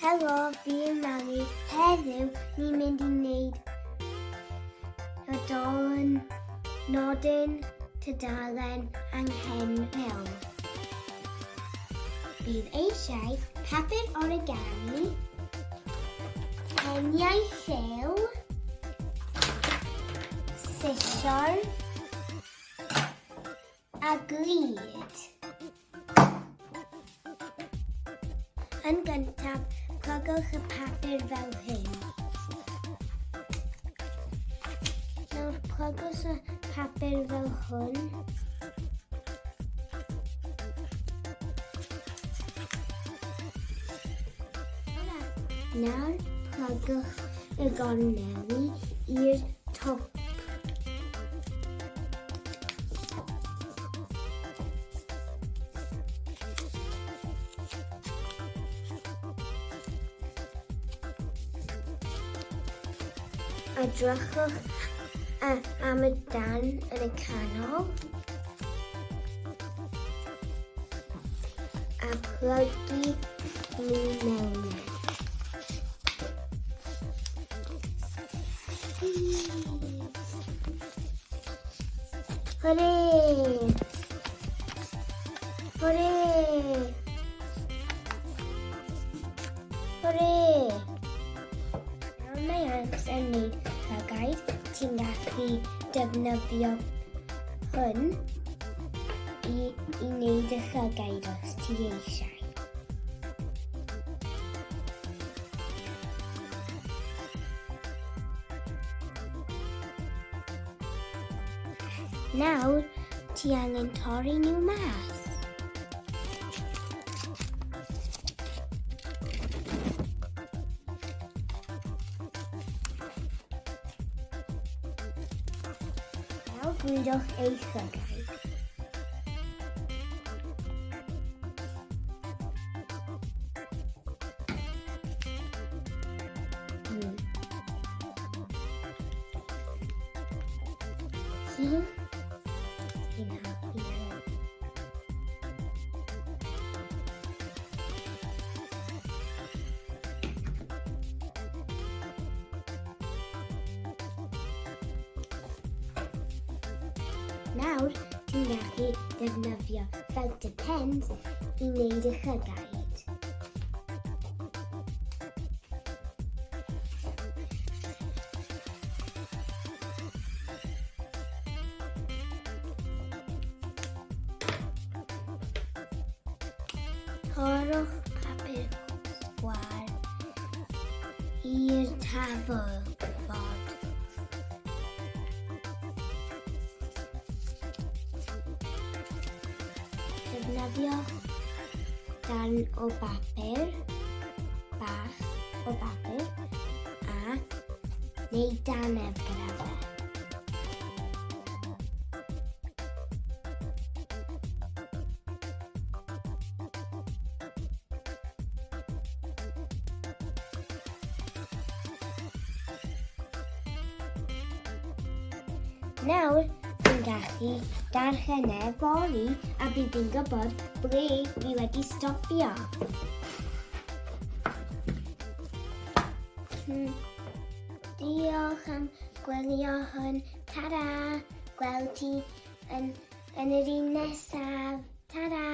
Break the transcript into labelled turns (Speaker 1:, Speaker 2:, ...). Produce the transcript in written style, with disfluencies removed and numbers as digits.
Speaker 1: Helo, fi'n Mari. Heddiw, ni'n mynd I wneud nodyn tudalen anghenfil. Bydd eisiau papur origami, peniau lliw, sisor a glud. Yn gyntaf, plygwch y papur fel hyn. Nawr plygwch y papur fel hwn. Nawr plygwch y gorneli i'r twp. Edrychwch am y dan yn y canol a plygu nhw mewn. Hwrê! Hwrê! Hwrê! Nawr mae Ants yn wneud llygaid. Ti'n gallu defnyddio hwn I wneud y llygaid os ti eisiau. Nawr, ti angen torri nhw mas. Nawr gwydwch eich llygaid. Nawr, ti'n gallu defnyddio felt y pens I wneud y llygaid. Torrwch papur sgwar i'r tafod. Defnyddiwch darn o bapur bach o bapur a neu danedd gyda fe. Nawr, fi'n gallu darllen fory a bydd fi'n gwybod ble fi wedi stopio. Diolch am gwylio hwn. Tada! Gweld ti yn yr un nesaf. Tada!